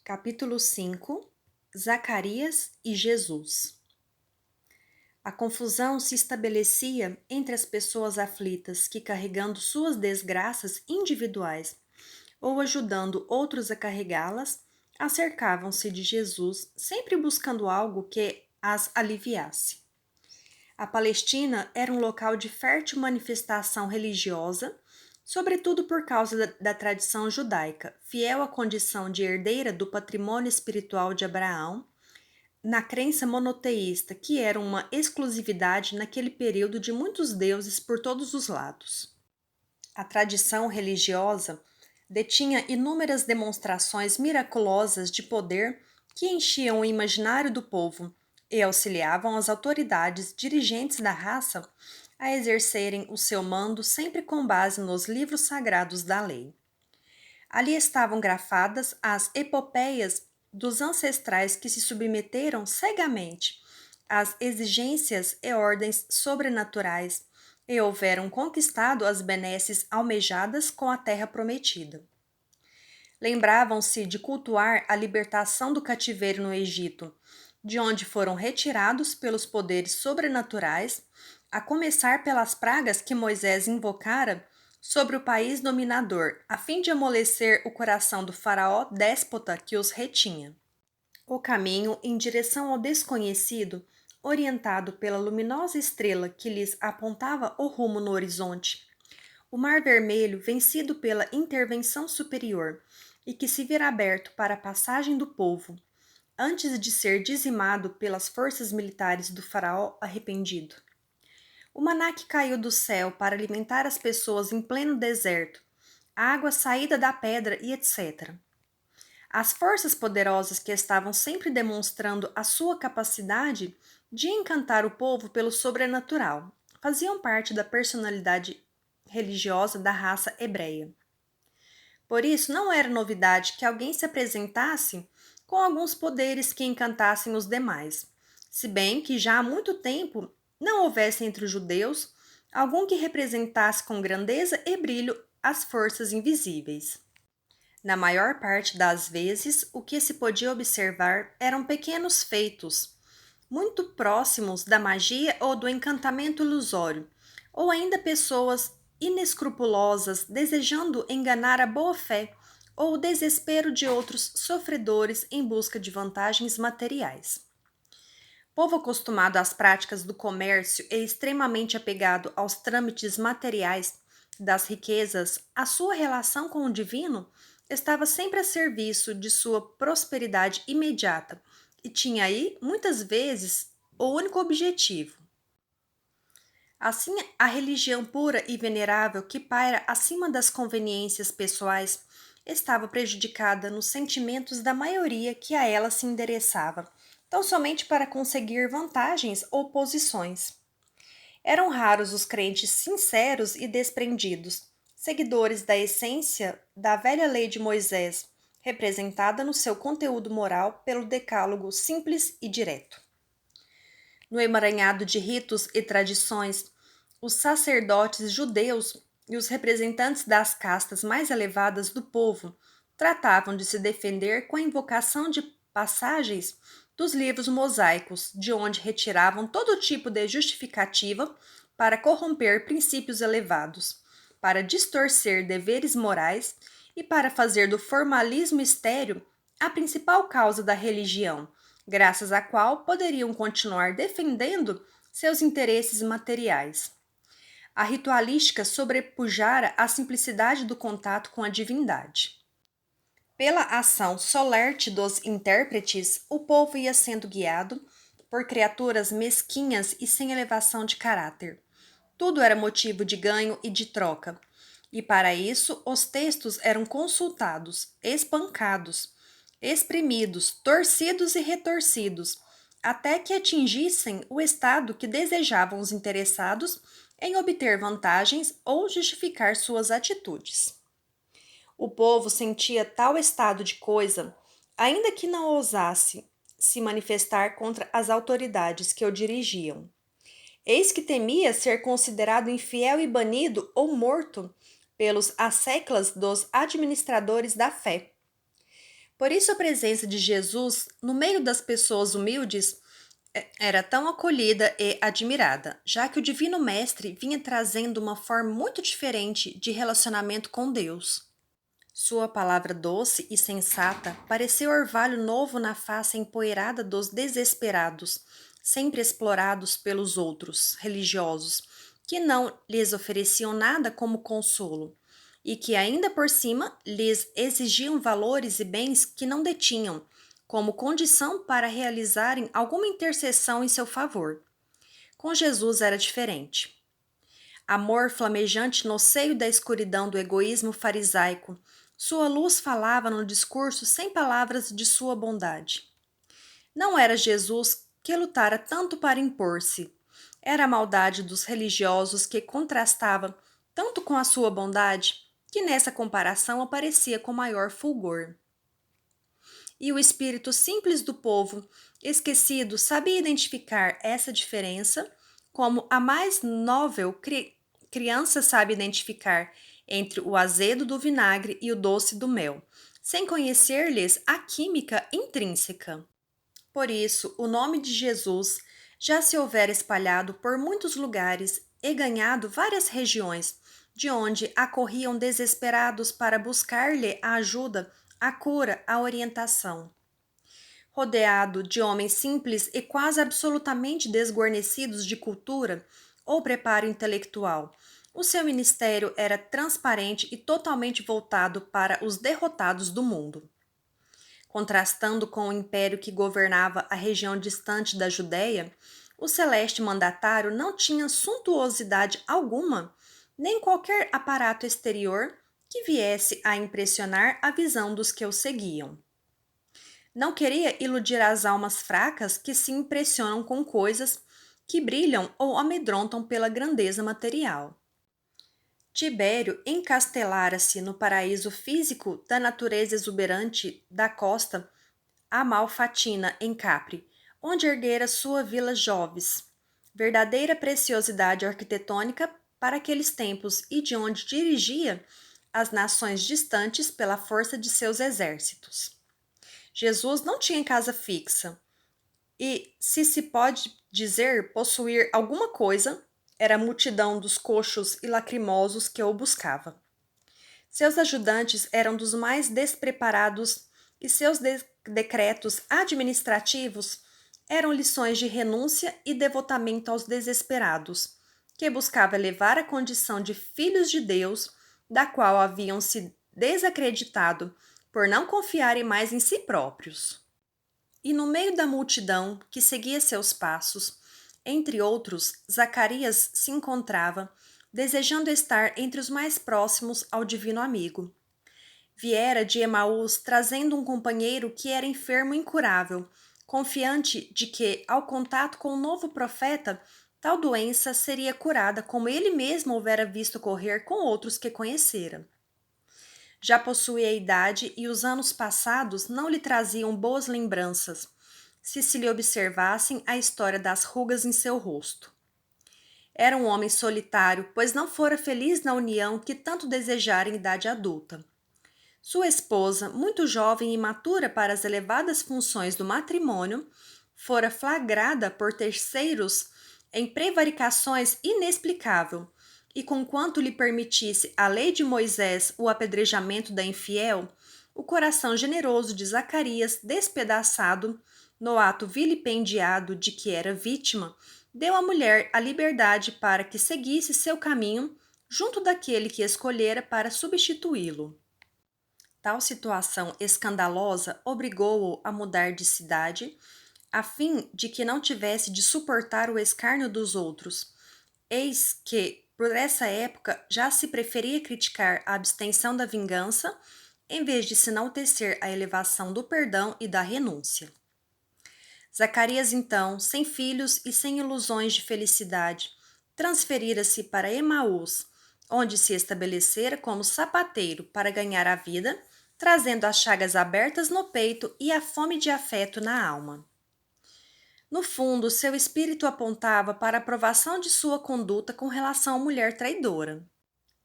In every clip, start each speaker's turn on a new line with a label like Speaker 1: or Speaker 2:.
Speaker 1: Capítulo 5 Zacarias e Jesus. A confusão se estabelecia entre as pessoas aflitas que, carregando suas desgraças individuais ou ajudando outros a carregá-las, acercavam-se de Jesus, sempre buscando algo que as aliviasse. A Palestina era um local de fértil manifestação religiosa, sobretudo por causa da tradição judaica, fiel à condição de herdeira do patrimônio espiritual de Abraão, na crença monoteísta, que era uma exclusividade naquele período de muitos deuses por todos os lados. A tradição religiosa detinha inúmeras demonstrações miraculosas de poder que enchiam o imaginário do povo e auxiliavam as autoridades dirigentes da raça a exercerem o seu mando sempre com base nos livros sagrados da lei. Ali estavam grafadas as epopeias dos ancestrais que se submeteram cegamente às exigências e ordens sobrenaturais e houveram conquistado as benesses almejadas com a terra prometida. Lembravam-se de cultuar a libertação do cativeiro no Egito, de onde foram retirados pelos poderes sobrenaturais, a começar pelas pragas que Moisés invocara sobre o país dominador, a fim de amolecer o coração do faraó déspota que os retinha. O caminho em direção ao desconhecido, orientado pela luminosa estrela que lhes apontava o rumo no horizonte. O Mar Vermelho, vencido pela intervenção superior, e que se vira aberto para a passagem do povo, antes de ser dizimado pelas forças militares do faraó arrependido. O maná que caiu do céu para alimentar as pessoas em pleno deserto, a água saída da pedra e etc. As forças poderosas que estavam sempre demonstrando a sua capacidade de encantar o povo pelo sobrenatural faziam parte da personalidade religiosa da raça hebreia. Por isso, não era novidade que alguém se apresentasse com alguns poderes que encantassem os demais, se bem que já há muito tempo não houvesse entre os judeus algum que representasse com grandeza e brilho as forças invisíveis. Na maior parte das vezes, o que se podia observar eram pequenos feitos, muito próximos da magia ou do encantamento ilusório, ou ainda pessoas inescrupulosas desejando enganar a boa-fé ou o desespero de outros sofredores em busca de vantagens materiais. Povo acostumado às práticas do comércio e extremamente apegado aos trâmites materiais das riquezas, a sua relação com o divino estava sempre a serviço de sua prosperidade imediata e tinha aí, muitas vezes, o único objetivo. Assim, a religião pura e venerável que paira acima das conveniências pessoais estava prejudicada nos sentimentos da maioria que a ela se endereçava, tão somente para conseguir vantagens ou posições. Eram raros os crentes sinceros e desprendidos, seguidores da essência da velha lei de Moisés, representada no seu conteúdo moral pelo decálogo simples e direto. No emaranhado de ritos e tradições, os sacerdotes judeus e os representantes das castas mais elevadas do povo tratavam de se defender com a invocação de passagens dos livros mosaicos, de onde retiravam todo tipo de justificativa para corromper princípios elevados, para distorcer deveres morais e para fazer do formalismo estéril a principal causa da religião, graças à qual poderiam continuar defendendo seus interesses materiais. A ritualística sobrepujara a simplicidade do contato com a divindade. Pela ação solerte dos intérpretes, o povo ia sendo guiado por criaturas mesquinhas e sem elevação de caráter. Tudo era motivo de ganho e de troca, e para isso os textos eram consultados, espancados, exprimidos, torcidos e retorcidos, até que atingissem o estado que desejavam os interessados em obter vantagens ou justificar suas atitudes. O povo sentia tal estado de coisa, ainda que não ousasse se manifestar contra as autoridades que o dirigiam. Eis que temia ser considerado infiel e banido ou morto pelos asseclas dos administradores da fé. Por isso a presença de Jesus no meio das pessoas humildes era tão acolhida e admirada, já que o Divino Mestre vinha trazendo uma forma muito diferente de relacionamento com Deus. Sua palavra doce e sensata pareceu orvalho novo na face empoeirada dos desesperados, sempre explorados pelos outros religiosos, que não lhes ofereciam nada como consolo, e que ainda por cima lhes exigiam valores e bens que não detinham, como condição para realizarem alguma intercessão em seu favor. Com Jesus era diferente. Amor flamejante no seio da escuridão do egoísmo farisaico, sua luz falava no discurso sem palavras de sua bondade. Não era Jesus que lutara tanto para impor-se. Era a maldade dos religiosos que contrastava tanto com a sua bondade que nessa comparação aparecia com maior fulgor. E o espírito simples do povo, esquecido, sabia identificar essa diferença como a mais novel criança sabe identificar entre o azedo do vinagre e o doce do mel, sem conhecer-lhes a química intrínseca. Por isso, o nome de Jesus já se houvera espalhado por muitos lugares e ganhado várias regiões, de onde acorriam desesperados para buscar-lhe a ajuda, a cura, a orientação. Rodeado de homens simples e quase absolutamente desguarnecidos de cultura ou preparo intelectual, o seu ministério era transparente e totalmente voltado para os derrotados do mundo. Contrastando com o império que governava a região distante da Judéia, o celeste mandatário não tinha suntuosidade alguma, nem qualquer aparato exterior que viesse a impressionar a visão dos que o seguiam. Não queria iludir as almas fracas que se impressionam com coisas que brilham ou amedrontam pela grandeza material. Tibério encastelara-se no paraíso físico da natureza exuberante da costa Amalfatina, em Capri, onde erguera sua Vila Jovis, verdadeira preciosidade arquitetônica para aqueles tempos e de onde dirigia as nações distantes pela força de seus exércitos. Jesus não tinha casa fixa, e, se pode dizer possuir alguma coisa, era a multidão dos coxos e lacrimosos que o buscava. Seus ajudantes eram dos mais despreparados e seus decretos administrativos eram lições de renúncia e devotamento aos desesperados, que buscava elevar a condição de filhos de Deus, da qual haviam se desacreditado por não confiarem mais em si próprios. E no meio da multidão que seguia seus passos, entre outros, Zacarias se encontrava, desejando estar entre os mais próximos ao divino amigo. Viera de Emaús trazendo um companheiro que era enfermo incurável, confiante de que, ao contato com o novo profeta, tal doença seria curada como ele mesmo houvera visto ocorrer com outros que conhecera. Já possuía a idade e os anos passados não lhe traziam boas lembranças, se lhe observassem a história das rugas em seu rosto. Era um homem solitário, pois não fora feliz na união que tanto desejara em idade adulta. Sua esposa, muito jovem e imatura para as elevadas funções do matrimônio, fora flagrada por terceiros em prevaricações inexplicável, e conquanto lhe permitisse a lei de Moisés o apedrejamento da infiel, o coração generoso de Zacarias, despedaçado, no ato vilipendiado de que era vítima, deu à mulher a liberdade para que seguisse seu caminho junto daquele que escolhera para substituí-lo. Tal situação escandalosa obrigou-o a mudar de cidade, a fim de que não tivesse de suportar o escárnio dos outros. Eis que, por essa época, já se preferia criticar a abstenção da vingança, em vez de se enaltecer a elevação do perdão e da renúncia. Zacarias, então, sem filhos e sem ilusões de felicidade, transferira-se para Emaús, onde se estabelecera como sapateiro para ganhar a vida, trazendo as chagas abertas no peito e a fome de afeto na alma. No fundo, seu espírito apontava para a aprovação de sua conduta com relação à mulher traidora.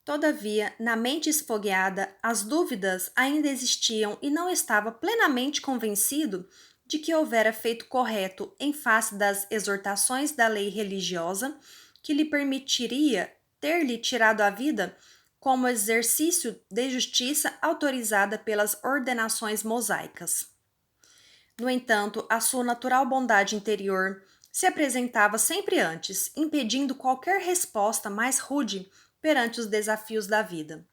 Speaker 1: Todavia, na mente esfogueada, as dúvidas ainda existiam e não estava plenamente convencido de que houvera feito correto em face das exortações da lei religiosa que lhe permitiria ter-lhe tirado a vida como exercício de justiça autorizada pelas ordenações mosaicas. No entanto, a sua natural bondade interior se apresentava sempre antes, impedindo qualquer resposta mais rude perante os desafios da vida.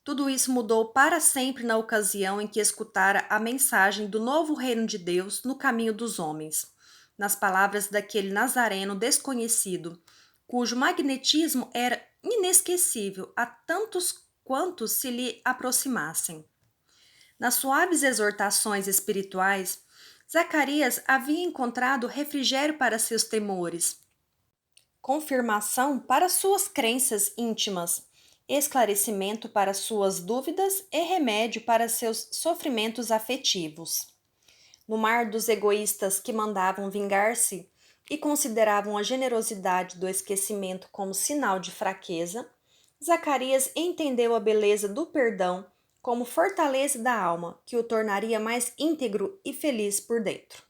Speaker 1: Tudo isso mudou para sempre na ocasião em que escutara a mensagem do novo reino de Deus no caminho dos homens, nas palavras daquele nazareno desconhecido, cujo magnetismo era inesquecível a tantos quantos se lhe aproximassem. Nas suaves exortações espirituais, Zacarias havia encontrado refrigério para seus temores, confirmação para suas crenças íntimas, esclarecimento para suas dúvidas e remédio para seus sofrimentos afetivos. No mar dos egoístas que mandavam vingar-se e consideravam a generosidade do esquecimento como sinal de fraqueza, Zacarias entendeu a beleza do perdão como fortaleza da alma que o tornaria mais íntegro e feliz por dentro.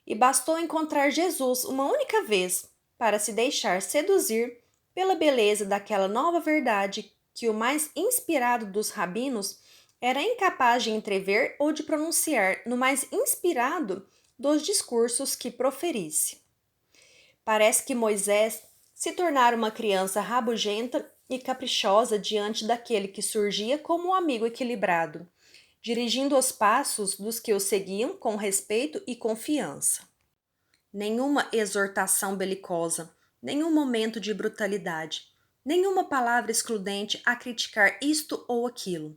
Speaker 1: E bastou encontrar Jesus uma única vez para se deixar seduzir pela beleza daquela nova verdade que o mais inspirado dos rabinos era incapaz de entrever ou de pronunciar no mais inspirado dos discursos que proferisse. Parece que Moisés se tornara uma criança rabugenta e caprichosa diante daquele que surgia como um amigo equilibrado, dirigindo os passos dos que o seguiam com respeito e confiança. Nenhuma exortação belicosa, nenhum momento de brutalidade, nenhuma palavra excludente a criticar isto ou aquilo.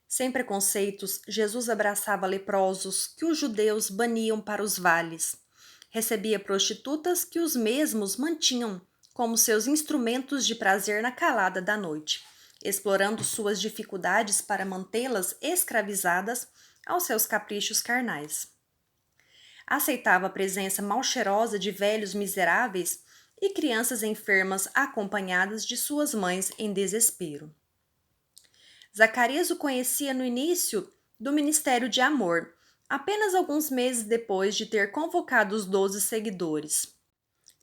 Speaker 1: Sem preconceitos, Jesus abraçava leprosos que os judeus baniam para os vales. Recebia prostitutas que os mesmos mantinham como seus instrumentos de prazer na calada da noite, explorando suas dificuldades para mantê-las escravizadas aos seus caprichos carnais. Aceitava a presença mal-cheirosa de velhos miseráveis e crianças enfermas acompanhadas de suas mães em desespero. Zacarias o conhecia no início do ministério de amor, apenas alguns meses depois de ter convocado os 12 seguidores,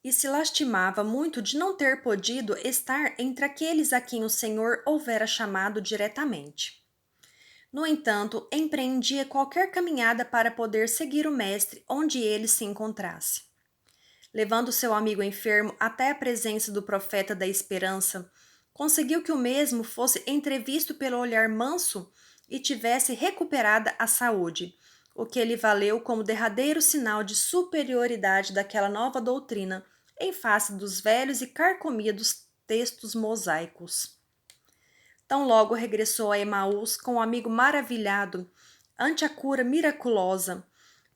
Speaker 1: e se lastimava muito de não ter podido estar entre aqueles a quem o Senhor houvera chamado diretamente. No entanto, empreendia qualquer caminhada para poder seguir o Mestre onde ele se encontrasse. Levando seu amigo enfermo até a presença do profeta da esperança, conseguiu que o mesmo fosse entrevisto pelo olhar manso e tivesse recuperada a saúde, o que lhe valeu como derradeiro sinal de superioridade daquela nova doutrina em face dos velhos e carcomidos textos mosaicos. Tão logo regressou a Emaús com o amigo maravilhado ante a cura miraculosa,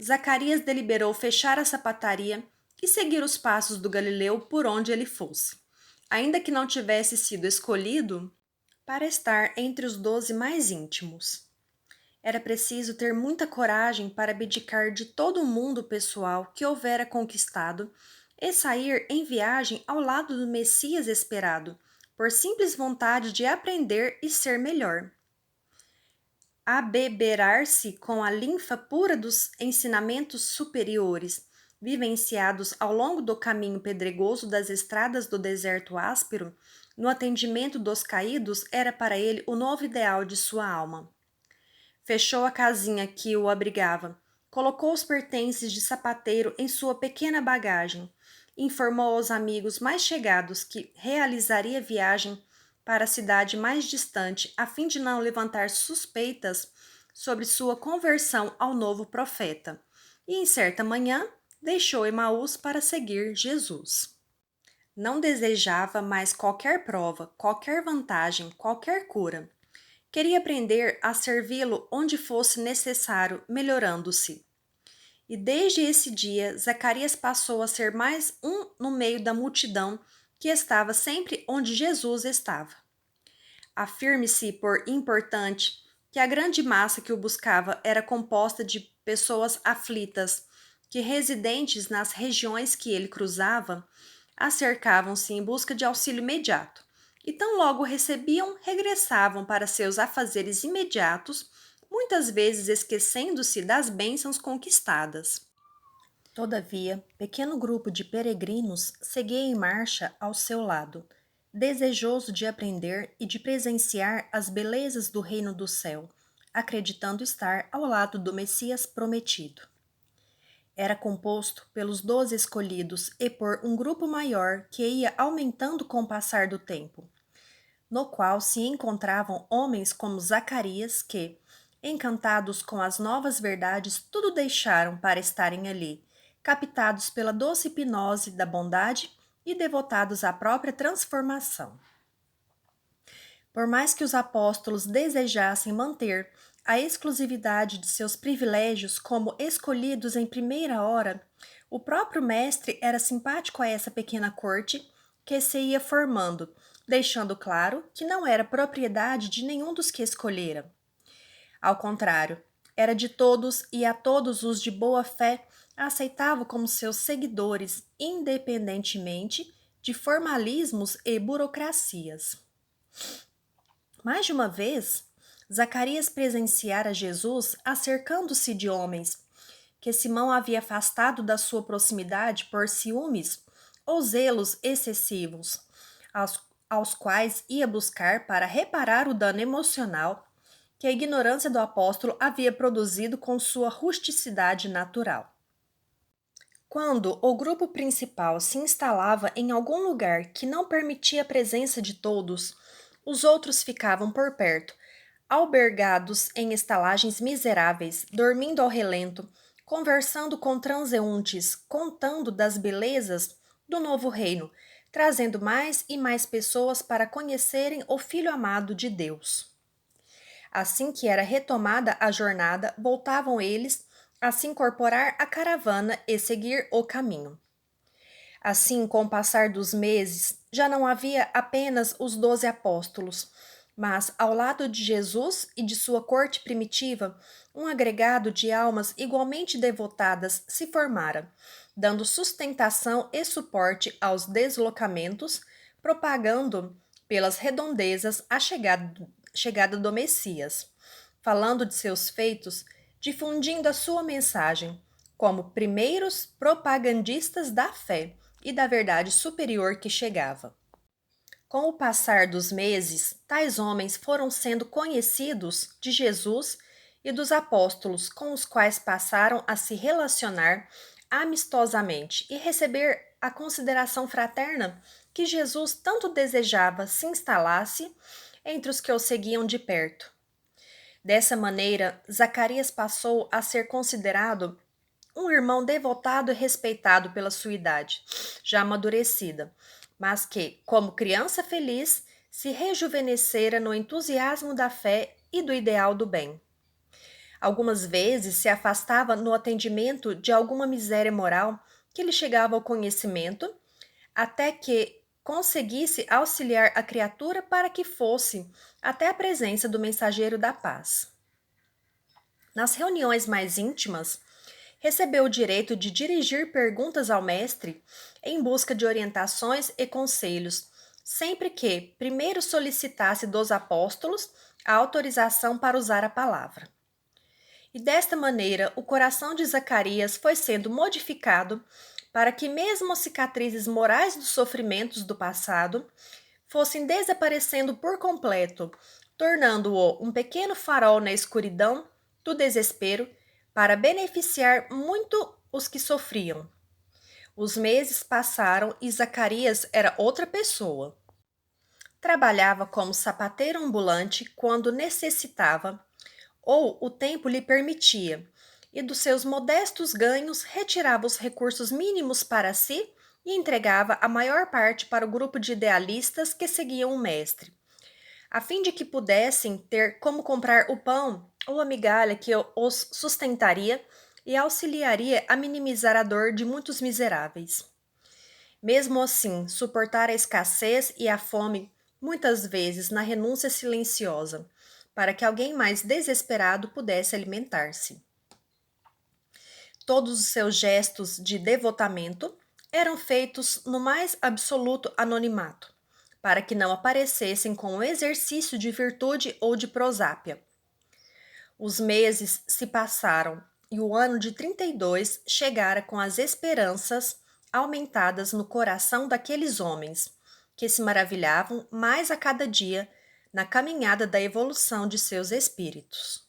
Speaker 1: Zacarias deliberou fechar a sapataria e seguir os passos do Galileu por onde ele fosse, ainda que não tivesse sido escolhido para estar entre os 12 mais íntimos. Era preciso ter muita coragem para abdicar de todo o mundo pessoal que houvera conquistado e sair em viagem ao lado do Messias esperado, por simples vontade de aprender e ser melhor. Abeberar-se com a linfa pura dos ensinamentos superiores, vivenciados ao longo do caminho pedregoso das estradas do deserto áspero, no atendimento dos caídos, era para ele o novo ideal de sua alma. Fechou a casinha que o abrigava, colocou os pertences de sapateiro em sua pequena bagagem, informou aos amigos mais chegados que realizaria viagem para a cidade mais distante a fim de não levantar suspeitas sobre sua conversão ao novo profeta, e em certa manhã deixou Emaús para seguir Jesus. Não desejava mais qualquer prova, qualquer vantagem, qualquer cura. Queria aprender a servi-lo onde fosse necessário, melhorando-se. E desde esse dia, Zacarias passou a ser mais um no meio da multidão que estava sempre onde Jesus estava. Afirme-se por importante que a grande massa que o buscava era composta de pessoas aflitas, que, residentes nas regiões que ele cruzava, acercavam-se em busca de auxílio imediato, e tão logo recebiam, regressavam para seus afazeres imediatos, muitas vezes esquecendo-se das bênçãos conquistadas. Todavia, pequeno grupo de peregrinos seguia em marcha ao seu lado, desejoso de aprender e de presenciar as belezas do reino do céu, acreditando estar ao lado do Messias prometido. Era composto pelos 12 escolhidos e por um grupo maior que ia aumentando com o passar do tempo, no qual se encontravam homens como Zacarias que, encantados com as novas verdades, tudo deixaram para estarem ali, captados pela doce hipnose da bondade e devotados à própria transformação. Por mais que os apóstolos desejassem manter a exclusividade de seus privilégios como escolhidos em primeira hora, o próprio mestre era simpático a essa pequena corte que se ia formando, deixando claro que não era propriedade de nenhum dos que escolhera. Ao contrário, era de todos e a todos os de boa fé aceitava como seus seguidores, independentemente de formalismos e burocracias. Mais de uma vez, Zacarias presenciara Jesus acercando-se de homens que Simão havia afastado da sua proximidade por ciúmes ou zelos excessivos, aos quais ia buscar para reparar o dano emocional que a ignorância do apóstolo havia produzido com sua rusticidade natural. Quando o grupo principal se instalava em algum lugar que não permitia a presença de todos, os outros ficavam por perto, albergados em estalagens miseráveis, dormindo ao relento, conversando com transeuntes, contando das belezas do novo reino, trazendo mais e mais pessoas para conhecerem o Filho amado de Deus. Assim que era retomada a jornada, voltavam eles a se incorporar à caravana e seguir o caminho. Assim, com o passar dos meses, já não havia apenas os 12 apóstolos, mas, ao lado de Jesus e de sua corte primitiva, um agregado de almas igualmente devotadas se formara, dando sustentação e suporte aos deslocamentos, propagando pelas redondezas a chegada do Messias, falando de seus feitos, difundindo a sua mensagem, como primeiros propagandistas da fé e da verdade superior que chegava. Com o passar dos meses, tais homens foram sendo conhecidos de Jesus e dos apóstolos, com os quais passaram a se relacionar amistosamente e receber a consideração fraterna que Jesus tanto desejava se instalasse entre os que o seguiam de perto. Dessa maneira, Zacarias passou a ser considerado um irmão devotado e respeitado pela sua idade, já amadurecida, mas que, como criança feliz, se rejuvenescera no entusiasmo da fé e do ideal do bem. Algumas vezes se afastava no atendimento de alguma miséria moral que lhe chegava ao conhecimento, até que conseguisse auxiliar a criatura para que fosse até a presença do mensageiro da paz. Nas reuniões mais íntimas, recebeu o direito de dirigir perguntas ao mestre em busca de orientações e conselhos, sempre que primeiro solicitasse dos apóstolos a autorização para usar a palavra. E desta maneira, o coração de Zacarias foi sendo modificado para que mesmo as cicatrizes morais dos sofrimentos do passado fossem desaparecendo por completo, tornando-o um pequeno farol na escuridão do desespero para beneficiar muito os que sofriam. Os meses passaram e Zacarias era outra pessoa. Trabalhava como sapateiro ambulante quando necessitava ou o tempo lhe permitia, e dos seus modestos ganhos retirava os recursos mínimos para si e entregava a maior parte para o grupo de idealistas que seguiam o mestre, a fim de que pudessem ter como comprar o pão ou a migalha que os sustentaria e auxiliaria a minimizar a dor de muitos miseráveis. Mesmo assim, suportar a escassez e a fome, muitas vezes na renúncia silenciosa, para que alguém mais desesperado pudesse alimentar-se. Todos os seus gestos de devotamento eram feitos no mais absoluto anonimato, para que não aparecessem com o exercício de virtude ou de prosápia. Os meses se passaram e o ano de 32 chegara com as esperanças aumentadas no coração daqueles homens, que se maravilhavam mais a cada dia na caminhada da evolução de seus espíritos.